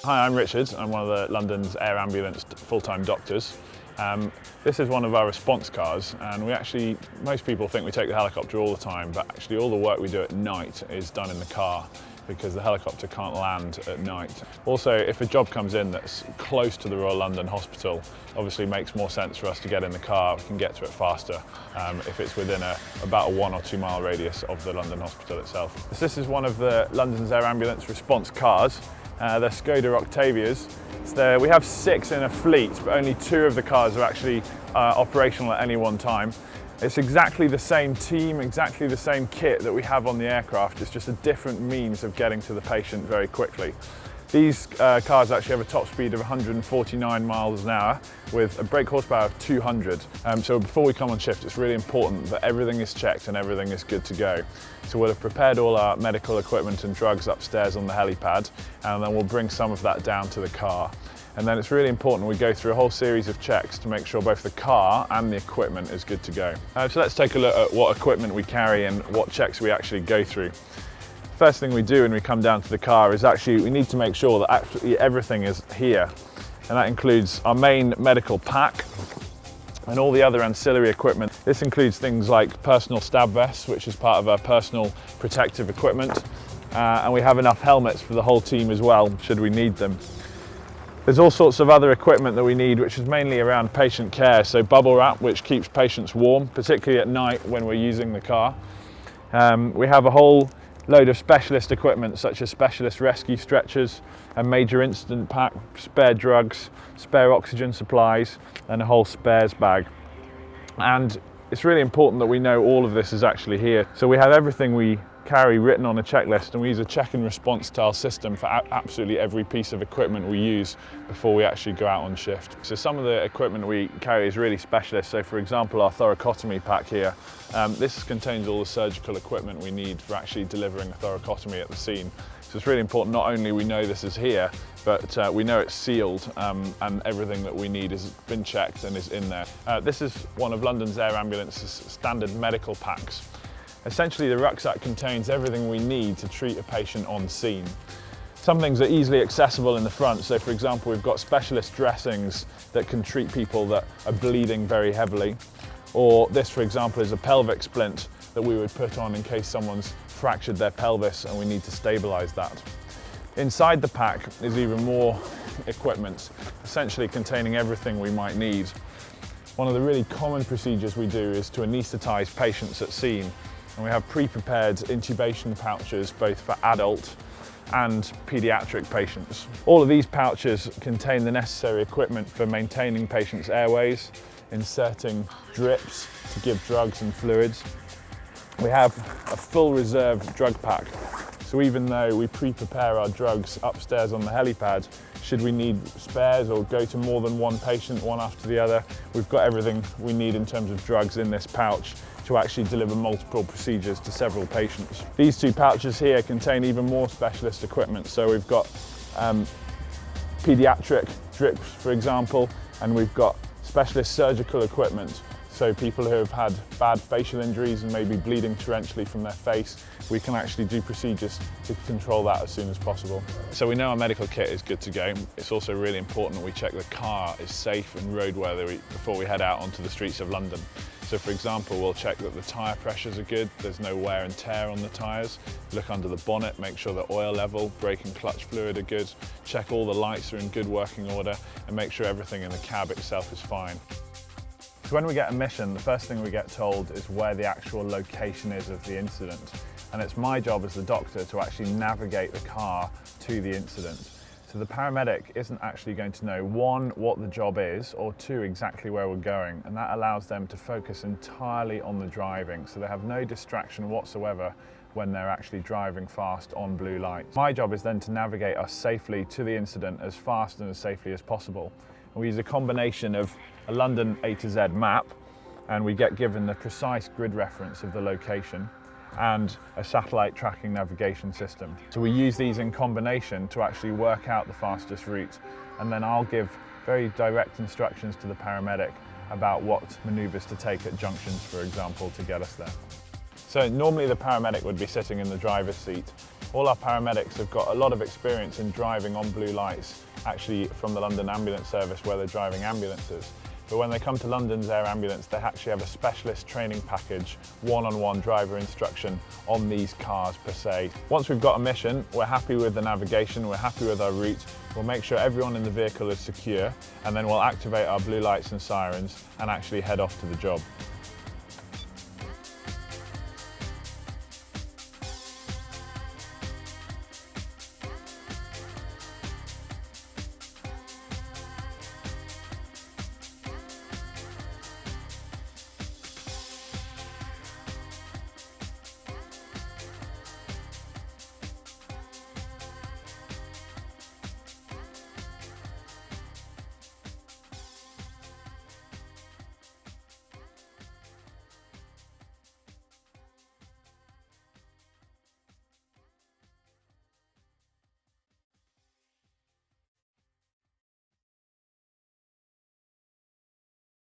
Hi, I'm Richard. I'm one of the London's air ambulance full-time doctors. This is one of our response cars, and most people think we take the helicopter all the time, but actually all the work we do at night is done in the car because the helicopter can't land at night. Also, if a job comes in that's close to the Royal London Hospital, obviously makes more sense for us to get in the car. We can get to it faster if it's within about a 1 or 2 mile radius of the London Hospital itself. This is one of the London's air ambulance response cars. They're Skoda Octavias. We have 6 in a fleet, but only 2 of the cars are actually operational at any one time. It's exactly the same team, exactly the same kit that we have on the aircraft. It's just a different means of getting to the patient very quickly. These cars actually have a top speed of 149 miles an hour with a brake horsepower of 200. So before we come on shift, it's really important that everything is checked and everything is good to go. So we'll have prepared all our medical equipment and drugs upstairs on the helipad, and then we'll bring some of that down to the car. And then it's really important we go through a whole series of checks to make sure both the car and the equipment is good to go. So let's take a look at what equipment we carry and what checks we actually go through. First thing we do when we come down to the car is we need to make sure that absolutely everything is here. And that includes our main medical pack and all the other ancillary equipment. This includes things like personal stab vests, which is part of our personal protective equipment. And we have enough helmets for the whole team as well, should we need them. There's all sorts of other equipment that we need, which is mainly around patient care. So bubble wrap, which keeps patients warm, particularly at night when we're using the car. We have a whole load of specialist equipment, such as specialist rescue stretchers, a major incident pack, spare drugs, spare oxygen supplies, and a whole spares bag. And it's really important that we know all of this is actually here. So we have everything we carry written on a checklist, and we use a check and response style system for absolutely every piece of equipment we use before we actually go out on shift. So some of the equipment we carry is really specialist. So for example, our thoracotomy pack here, this contains all the surgical equipment we need for actually delivering a thoracotomy at the scene. So it's really important not only we know this is here, but we know it's sealed and everything that we need has been checked and is in there. This is one of London's air ambulance's standard medical packs. Essentially, the rucksack contains everything we need to treat a patient on scene. Some things are easily accessible in the front. So for example, we've got specialist dressings that can treat people that are bleeding very heavily. Or this, for example, is a pelvic splint that we would put on in case someone's fractured their pelvis and we need to stabilize that. Inside the pack is even more equipment, essentially containing everything we might need. One of the really common procedures we do is to anaesthetize patients at scene. And we have pre-prepared intubation pouches both for adult and paediatric patients. All of these pouches contain the necessary equipment for maintaining patients' airways, inserting drips to give drugs and fluids. We have a full reserve drug pack. So even though we pre-prepare our drugs upstairs on the helipad, should we need spares or go to more than one patient, one after the other, we've got everything we need in terms of drugs in this pouch to actually deliver multiple procedures to several patients. These 2 pouches here contain even more specialist equipment. So we've got paediatric drips, for example, and we've got specialist surgical equipment. So people who have had bad facial injuries and maybe bleeding torrentially from their face, we can actually do procedures to control that as soon as possible. So we know our medical kit is good to go. It's also really important that we check the car is safe and roadworthy before we head out onto the streets of London. So for example, we'll check that the tyre pressures are good, there's no wear and tear on the tyres, look under the bonnet, make sure the oil level, brake and clutch fluid are good, check all the lights are in good working order, and make sure everything in the cab itself is fine. So when we get a mission, the first thing we get told is where the actual location is of the incident. And it's my job as the doctor to actually navigate the car to the incident. So the paramedic isn't actually going to know, 1, what the job is, or 2, exactly where we're going. And that allows them to focus entirely on the driving. So they have no distraction whatsoever when they're actually driving fast on blue lights. My job is then to navigate us safely to the incident as fast and as safely as possible. We use a combination of a London A to Z map, and we get given the precise grid reference of the location, and a satellite tracking navigation system. So we use these in combination to actually work out the fastest route, and then I'll give very direct instructions to the paramedic about what manoeuvres to take at junctions, for example, to get us there. So normally the paramedic would be sitting in the driver's seat. All our paramedics have got a lot of experience in driving on blue lights, actually from the London Ambulance Service where they're driving ambulances. But when they come to London's Air Ambulance, they actually have a specialist training package, one-on-one driver instruction on these cars per se. Once we've got a mission, we're happy with the navigation, we're happy with our route, we'll make sure everyone in the vehicle is secure, and then we'll activate our blue lights and sirens and actually head off to the job.